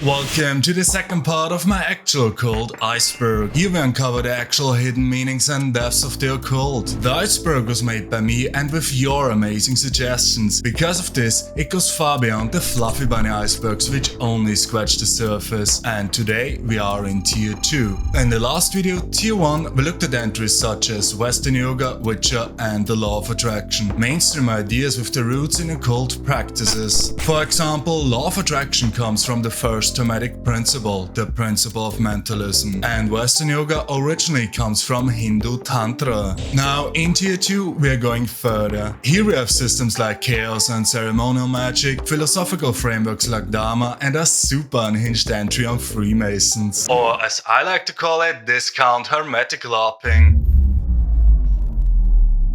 Welcome to the second part of my actual Occult Iceberg. Here we uncover the actual hidden meanings and depths of the occult. The iceberg was made by me and with your amazing suggestions. Because of this, it goes far beyond the fluffy bunny icebergs which only scratch the surface. And today we are in Tier 2. In the last video, Tier 1, we looked at entries such as Western Yoga, Witcher and the Law of Attraction. Mainstream ideas with the roots in occult practices. For example, Law of Attraction comes from the first Hermetic principle, the principle of mentalism, and Western Yoga originally comes from Hindu Tantra. Now, in Tier 2, we are going further. Here we have systems like chaos and ceremonial magic, philosophical frameworks like Dharma, and a super unhinged entry on Freemasons. Or, as I like to call it, discount hermetic LARPing.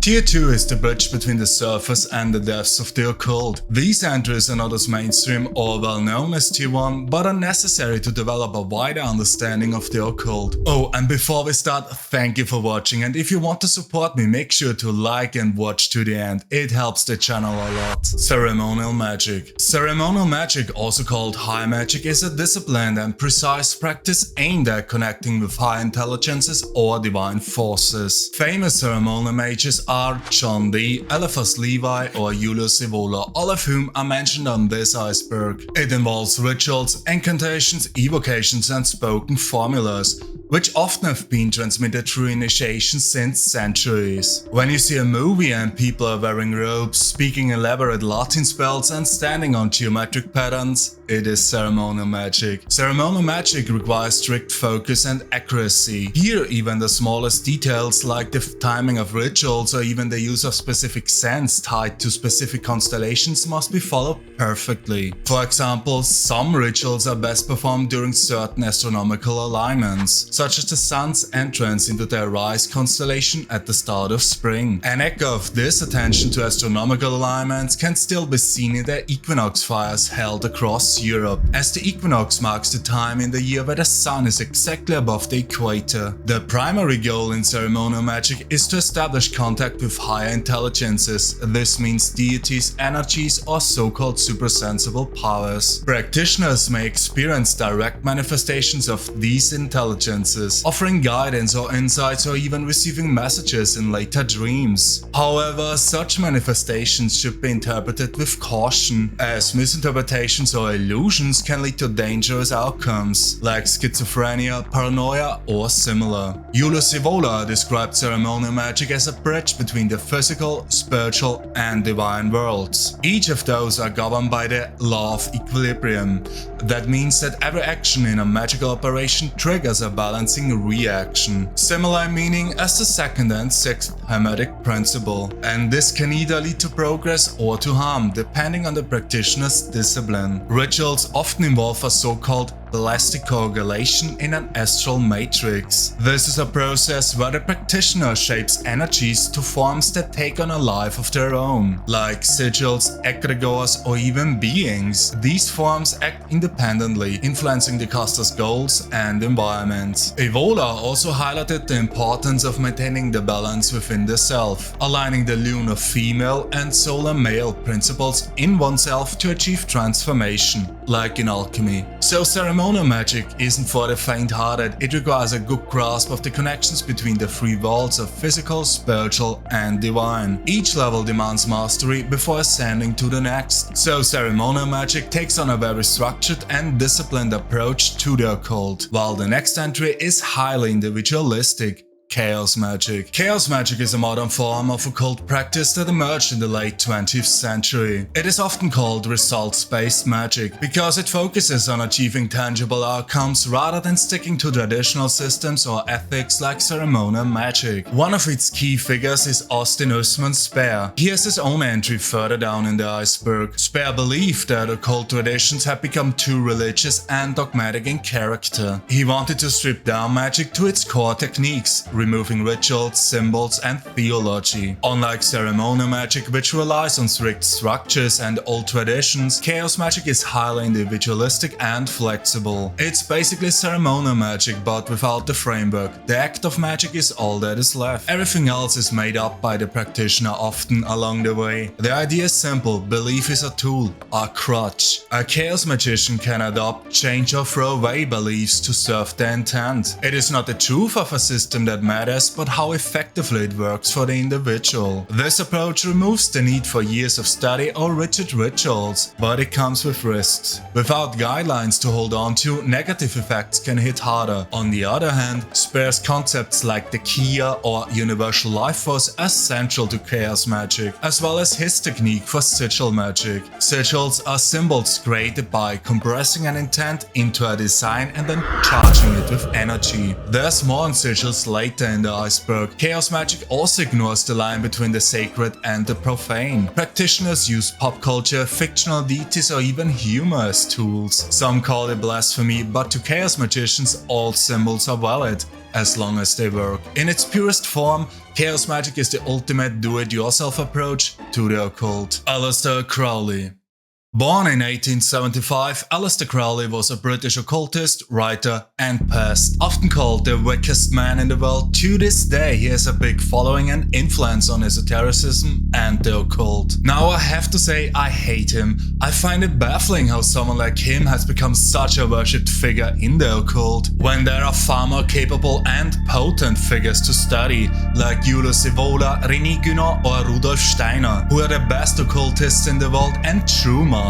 Tier 2 is the bridge between the surface and the depths of the occult. These entries are not as mainstream or well known as Tier 1, but are necessary to develop a wider understanding of the occult. Oh, and before we start, thank you for watching, and if you want to support me, make sure to like and watch to the end. It helps the channel a lot. Ceremonial Magic. Ceremonial magic, also called high magic, is a disciplined and precise practice aimed at connecting with high intelligences or divine forces. Famous ceremonial mages are John Dee, Eliphas Levi or Julius Evola, all of whom are mentioned on this iceberg. It involves rituals, incantations, evocations and spoken formulas, which often have been transmitted through initiations since centuries. When you see a movie and people are wearing robes, speaking elaborate Latin spells and standing on geometric patterns, it is ceremonial magic. Ceremonial magic requires strict focus and accuracy. Here, even the smallest details like the timing of rituals or even the use of specific scents tied to specific constellations must be followed perfectly. For example, some rituals are best performed during certain astronomical alignments, such as the sun's entrance into the Rise constellation at the start of spring. An echo of this attention to astronomical alignments can still be seen in the equinox fires held across Europe, as the equinox marks the time in the year where the sun is exactly above the equator. The primary goal in ceremonial magic is to establish contact with higher intelligences. This means deities, energies, or so-called supersensible powers. Practitioners may experience direct manifestations of these intelligences, offering guidance or insights or even receiving messages in later dreams. However, such manifestations should be interpreted with caution, as misinterpretations or illusions can lead to dangerous outcomes, like schizophrenia, paranoia, or similar. Julius Evola described ceremonial magic as a bridge between the physical, spiritual, and divine worlds. Each of those are governed by the law of equilibrium. That means that every action in a magical operation triggers a balancing reaction, similar in meaning as the second and sixth Hermetic principle. And this can either lead to progress or to harm, depending on the practitioner's discipline. Rituals often involve a so-called elastic coagulation in an astral matrix. This is a process where the practitioner shapes energies to forms that take on a life of their own, like sigils, egregores, or even beings. These forms act independently, influencing the caster's goals and environment. Evola also highlighted the importance of maintaining the balance within the self, aligning the lunar female and solar male principles in oneself to achieve transformation, like in alchemy. So ceremonial magic isn't for the faint-hearted. It requires a good grasp of the connections between the three worlds of physical, spiritual, and divine. Each level demands mastery before ascending to the next. So ceremonial magic takes on a very structured and disciplined approach to the occult, while the next entry is highly individualistic. Chaos Magic. Chaos Magic is a modern form of occult practice that emerged in the late 20th century. It is often called results-based magic because it focuses on achieving tangible outcomes rather than sticking to traditional systems or ethics like ceremonial magic. One of its key figures is Osman Speer. He has his own entry further down in the iceberg. Speer believed that occult traditions had become too religious and dogmatic in character. He wanted to strip down magic to its core techniques, removing rituals, symbols, and theology. Unlike ceremonial magic, which relies on strict structures and old traditions, chaos magic is highly individualistic and flexible. It's basically ceremonial magic, but without the framework. The act of magic is all that is left. Everything else is made up by the practitioner often along the way. The idea is simple: belief is a tool, a crutch. A chaos magician can adopt, change or throw away beliefs to serve their intent. It is not the truth of a system that matters, but how effectively it works for the individual. This approach removes the need for years of study or rigid rituals, but it comes with risks. Without guidelines to hold on to, negative effects can hit harder. On the other hand, sparse concepts like the Kia or universal life force are central to chaos magic, as well as his technique for sigil magic. Sigils are symbols created by compressing an intent into a design and then charging it with energy. There's more on sigils later in the iceberg. Chaos magic also ignores the line between the sacred and the profane. Practitioners use pop culture, fictional deities or even humor as tools. Some call it blasphemy, but to chaos magicians all symbols are valid, as long as they work. In its purest form, chaos magic is the ultimate do-it-yourself approach to the occult. Aleister Crowley. Born in 1875, Aleister Crowley was a British occultist, writer and pest. Often called the wickedest man in the world, to this day he has a big following and influence on esotericism and the occult. Now I have to say I hate him. I find it baffling how someone like him has become such a worshipped figure in the occult, when there are far more capable and potent figures to study, like Evola, guenon or Rudolf Steiner, who are the best occultists in the world and true masters.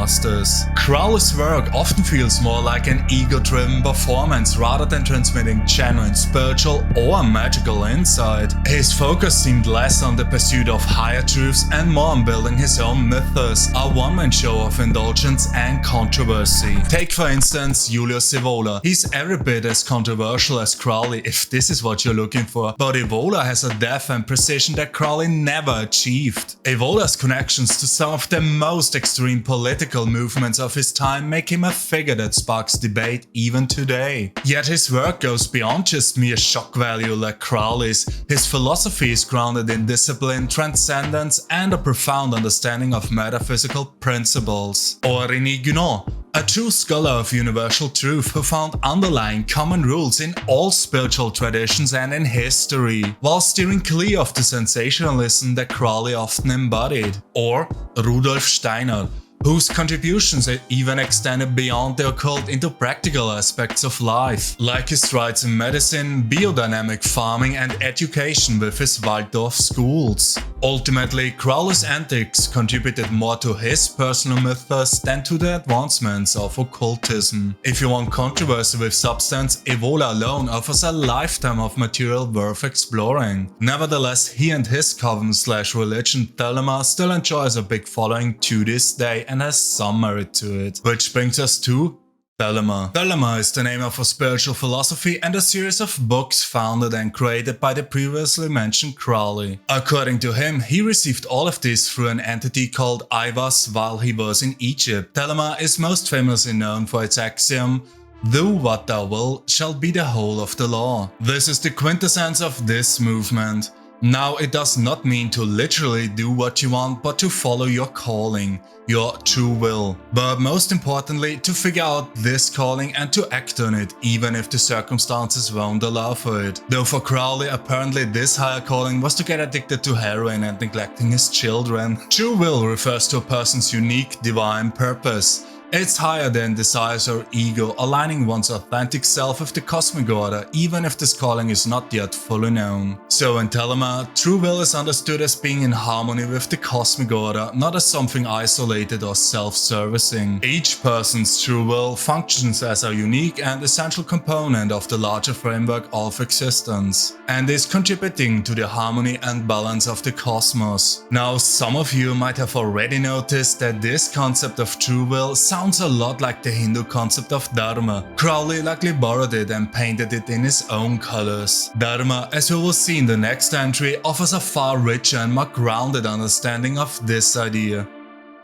Crowley's work often feels more like an ego-driven performance rather than transmitting genuine spiritual or magical insight. His focus seemed less on the pursuit of higher truths and more on building his own mythos, a one-man show of indulgence and controversy. Take for instance Evola. He's every bit as controversial as Crowley, if this is what you're looking for, but Evola has a depth and precision that Crowley never achieved. Evola's connections to some of the most extreme political movements of his time make him a figure that sparks debate even today. Yet his work goes beyond just mere shock value like Crowley's. His philosophy is grounded in discipline, transcendence and a profound understanding of metaphysical principles. Or guenon, a true scholar of universal truth who found underlying common rules in all spiritual traditions and in history, while steering clear of the sensationalism that Crowley often embodied. Or Rudolf Steiner, whose contributions even extended beyond the occult into practical aspects of life, like his strides in medicine, biodynamic farming and education with his Waldorf schools. Ultimately, Crowley's antics contributed more to his personal mythos than to the advancements of occultism. If you want controversy with substance, Evola alone offers a lifetime of material worth exploring. Nevertheless, he and his coven/religion Thelema still enjoys a big following to this day and has some merit to it. Which brings us to Thelema. Thelema is the name of a spiritual philosophy and a series of books founded and created by the previously mentioned Crowley. According to him, he received all of this through an entity called Ivas while he was in Egypt. Thelema is most famously known for its axiom, "Do what thou wilt shall be the whole of the law." This is the quintessence of this movement. Now, it does not mean to literally do what you want, but to follow your calling, your true will. But most importantly, to figure out this calling and to act on it, even if the circumstances won't allow for it. Though for Crowley, apparently this higher calling was to get addicted to heroin and neglecting his children. True will refers to a person's unique, divine purpose. It's higher than desires or ego, aligning one's authentic self with the cosmic order, even if this calling is not yet fully known. So in Thelema, true will is understood as being in harmony with the cosmic order, not as something isolated or self-servicing. Each person's true will functions as a unique and essential component of the larger framework of existence, and is contributing to the harmony and balance of the cosmos. Now, some of you might have already noticed that this concept of true will sounds a lot like the Hindu concept of Dharma. Crowley likely borrowed it and painted it in his own colors. Dharma, as we will see in the next entry, offers a far richer and more grounded understanding of this idea.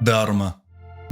Dharma.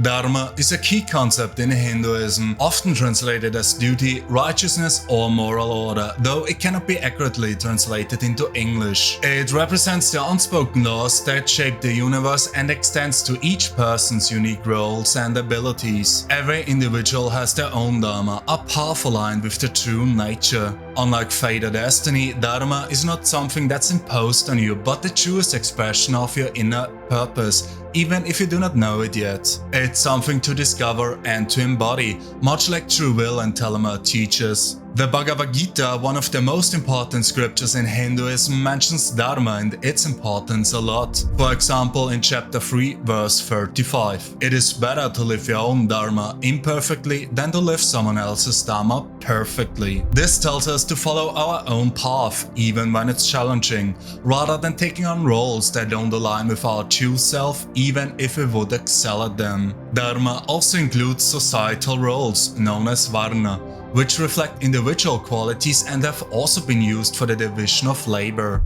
Dharma is a key concept in Hinduism, often translated as duty, righteousness or moral order, though it cannot be accurately translated into English. It represents the unspoken laws that shape the universe and extends to each person's unique roles and abilities. Every individual has their own Dharma, a path aligned with their true nature. Unlike fate or destiny, Dharma is not something that's imposed on you, but the truest expression of your inner purpose, even if you do not know it yet. It's something to discover and to embody, much like true will and Thelema teaches. The Bhagavad Gita, one of the most important scriptures in Hinduism, mentions Dharma and its importance a lot. For example, in chapter 3, verse 35, it is better to live your own Dharma imperfectly than to live someone else's Dharma perfectly. This tells us to follow our own path, even when it's challenging, rather than taking on roles that don't align with our true self, even if we would excel at them. Dharma also includes societal roles, known as Varna, which reflect individual qualities and have also been used for the division of labor.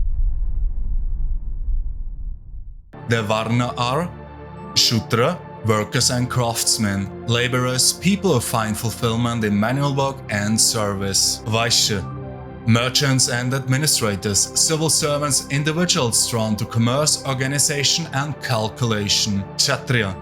The Varna are Shudra, workers and craftsmen; laborers, people who find fulfillment in manual work and service; Vaishya, merchants and administrators, civil servants, individuals drawn to commerce, organization and calculation; Kshatriya,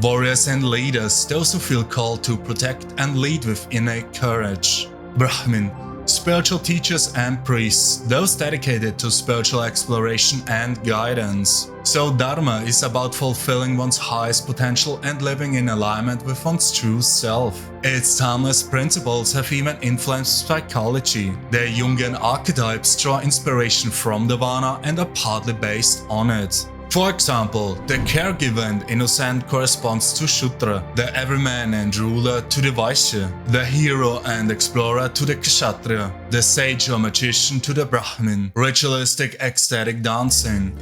warriors and leaders, those who feel called to protect and lead with innate courage; Brahmin, spiritual teachers and priests, those dedicated to spiritual exploration and guidance. So Dharma is about fulfilling one's highest potential and living in alignment with one's true self. Its timeless principles have even influenced psychology. The Jungian archetypes draw inspiration from the Varna and are partly based on it. For example, the caregiver and innocent corresponds to Shudra, the everyman and ruler to the Vaishya, the hero and explorer to the Kshatriya, the sage or magician to the Brahmin. Ritualistic ecstatic dancing.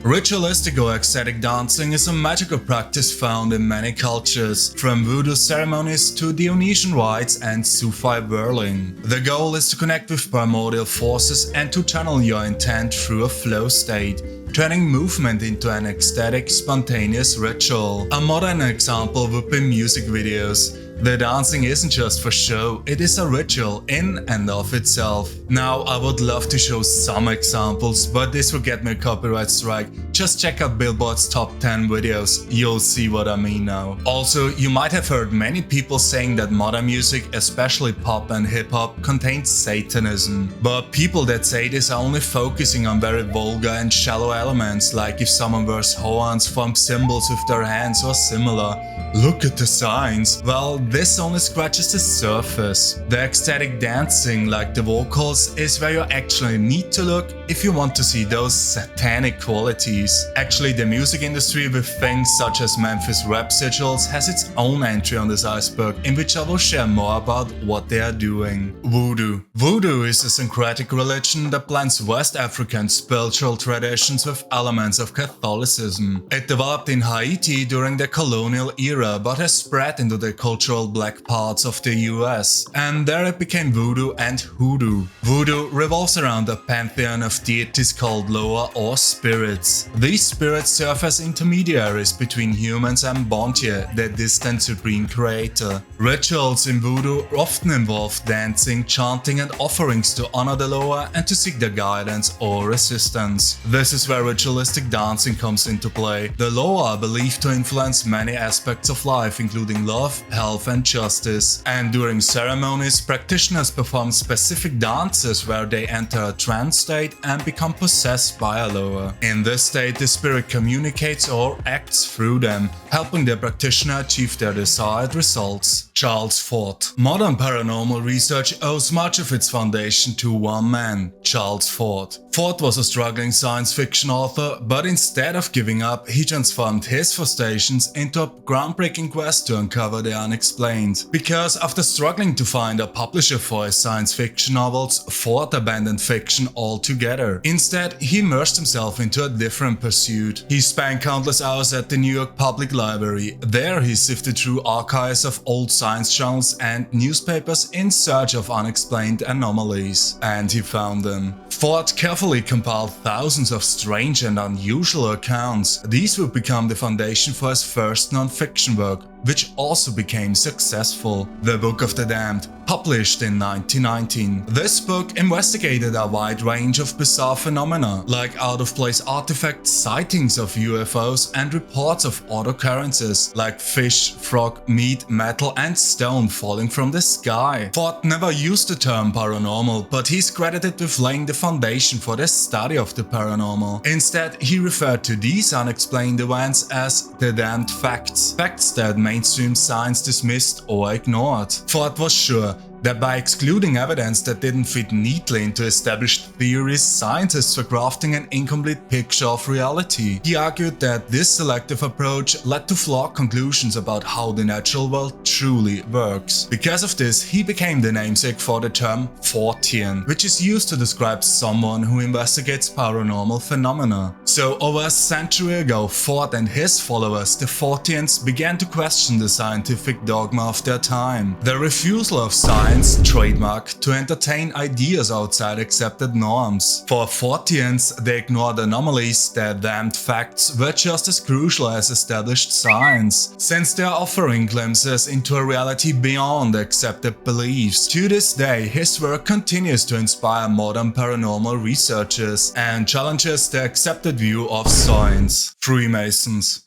Ritualistic or ecstatic dancing is a magical practice found in many cultures, from voodoo ceremonies to Dionysian rites and Sufi whirling. The goal is to connect with primordial forces and to channel your intent through a flow state, turning movement into an ecstatic, spontaneous ritual. A modern example would be music videos. The dancing isn't just for show, it is a ritual in and of itself. Now, I would love to show some examples, but this will get me a copyright strike. Just check out Billboard's top 10 videos, you'll see what I mean now. Also, you might have heard many people saying that modern music, especially pop and hip-hop, contains Satanism. But people that say this are only focusing on very vulgar and shallow elements, like if someone wears horns, forms symbols with their hands or similar. Look at the signs. Well, this only scratches the surface. The ecstatic dancing, like the vocals, is where you actually need to look if you want to see those satanic qualities. Actually, the music industry with things such as Memphis rap sigils has its own entry on this iceberg, in which I will share more about what they are doing. Vodou. Vodou is a syncretic religion that blends West African spiritual traditions with elements of Catholicism. It developed in Haiti during the colonial era, but has spread into the cultural black parts of the US, and there it became voodoo and hoodoo. Voodoo revolves around a pantheon of deities called loa or spirits. These spirits serve as intermediaries between humans and Bontier, the distant supreme creator. Rituals in voodoo often involve dancing, chanting and offerings to honor the loa and to seek their guidance or assistance. This is where ritualistic dancing comes into play. The loa are believed to influence many aspects of life, including love, health and justice. And during ceremonies, practitioners perform specific dances where they enter a trance state and become possessed by a loa. In this state, the spirit communicates or acts through them, helping the practitioner achieve their desired results. Charles Fort. Modern paranormal research owes much of its foundation to one man, Charles Fort. Fort was a struggling science fiction author, but instead of giving up, he transformed his frustrations into a groundbreaking quest to uncover the unexplained. Because after struggling to find a publisher for his science fiction novels, Fort abandoned fiction altogether. Instead, he immersed himself into a different pursuit. He spent countless hours at the New York Public Library. There he sifted through archives of old science journals and newspapers in search of unexplained anomalies. And he found them. Fort carefully compiled thousands of strange and unusual accounts. These would become the foundation for his first non-fiction work, which also became successful. The Book of the Damned, published in 1919. This book investigated a wide range of bizarre phenomena, like out-of-place artifacts, sightings of UFOs, and reports of odd occurrences, like fish, frog, meat, metal, and stone falling from the sky. Ford never used the term paranormal, but he's credited with laying the foundation for the study of the paranormal. Instead, he referred to these unexplained events as the damned facts, facts that mainstream science dismissed or ignored. Ford was sure that by excluding evidence that didn't fit neatly into established theories, scientists were crafting an incomplete picture of reality. He argued that this selective approach led to flawed conclusions about how the natural world truly works. Because of this, he became the namesake for the term fortean, which is used to describe someone who investigates paranormal phenomena. So over a century ago, Ford and his followers, the forteans, began to question the scientific dogma of their time. The refusal of science trademark to entertain ideas outside accepted norms. For forteans, they ignored anomalies that damned facts were just as crucial as established science, since they are offering glimpses into a reality beyond accepted beliefs. To this day, his work continues to inspire modern paranormal researchers and challenges the accepted view of science. Freemasons.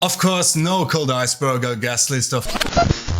Of course, no Occult Iceberg or guest list of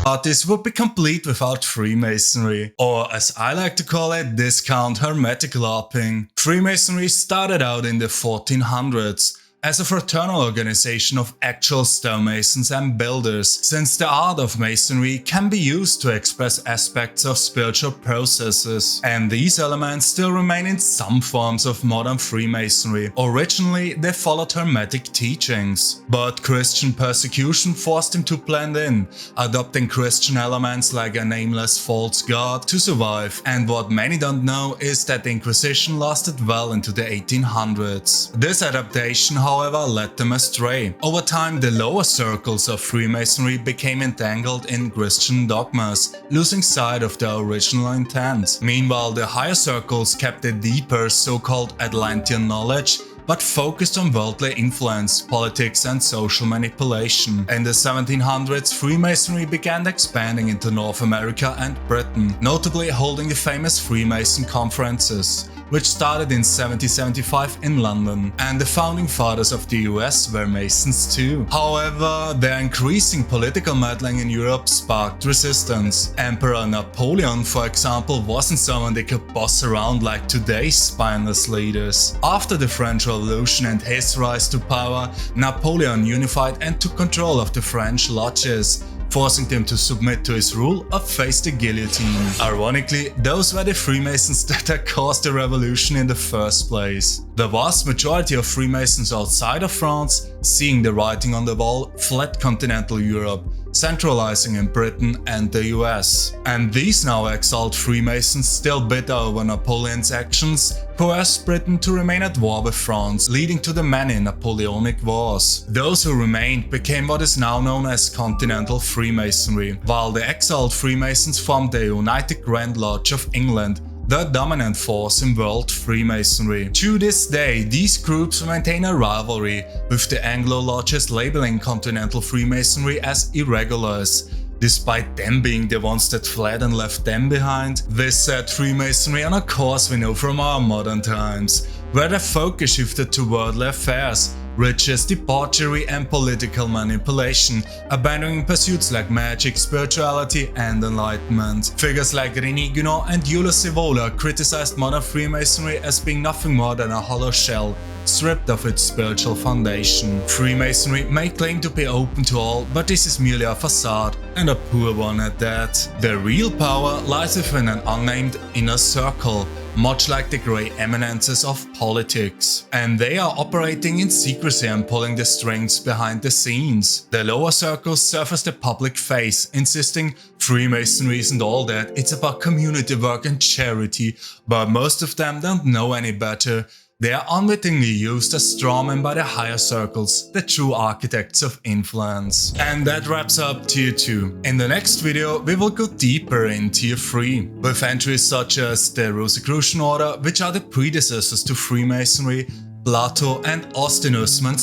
artists would be complete without Freemasonry, or as I like to call it, discount hermetic LARPing. Freemasonry started out in the 1400s as a fraternal organization of actual stonemasons and builders, since the art of masonry can be used to express aspects of spiritual processes, and these elements still remain in some forms of modern Freemasonry. Originally, they followed hermetic teachings, but Christian persecution forced them to blend in, adopting Christian elements like a nameless false god to survive. And what many don't know is that the Inquisition lasted well into the 1800s. This adaptation, however, led them astray. Over time, the lower circles of Freemasonry became entangled in Christian dogmas, losing sight of their original intent. Meanwhile, the higher circles kept a deeper, so-called Atlantean knowledge, but focused on worldly influence, politics and social manipulation. In the 1700s, Freemasonry began expanding into North America and Britain, notably holding the famous Freemason conferences, which started in 1775 in London, and the founding fathers of the US were Masons too. However, their increasing political meddling in Europe sparked resistance. Emperor Napoleon, for example, wasn't someone they could boss around like today's spineless leaders. After the French Revolution and his rise to power, Napoleon unified and took control of the French lodges, forcing them to submit to his rule or face the guillotine. Ironically, those were the Freemasons that had caused the revolution in the first place. The vast majority of Freemasons outside of France, seeing the writing on the wall, fled continental Europe, centralizing in Britain and the US. And these now exiled Freemasons, still bitter over Napoleon's actions, coerced Britain to remain at war with France, leading to the many Napoleonic Wars. Those who remained became what is now known as continental Freemasonry, while the exiled Freemasons formed the United Grand Lodge of England, the dominant force in world Freemasonry. To this day, these groups maintain a rivalry, with the Anglo lodges labeling continental Freemasonry as irregulars, despite them being the ones that fled and left them behind. This set Freemasonry on a course we know from our modern times, where their focus shifted to worldly affairs, riches, debauchery and political manipulation, abandoning pursuits like magic, spirituality and enlightenment. Figures like René Guenon and Evola criticized modern Freemasonry as being nothing more than a hollow shell, stripped of its spiritual foundation. Freemasonry may claim to be open to all, but this is merely a facade, and a poor one at that. The real power lies within an unnamed inner circle, much like the grey eminences of politics. And they are operating in secrecy and pulling the strings behind the scenes. The lower circles serve as the public face, insisting Freemasonry isn't all that, it's about community work and charity, but most of them don't know any better. They are unwittingly used as strawmen by the higher circles, the true architects of influence. And that wraps up Tier 2. In the next video, we will go deeper in Tier 3, with entries such as the Rosicrucian Order, which are the predecessors to Freemasonry, Plato and Austin Usman's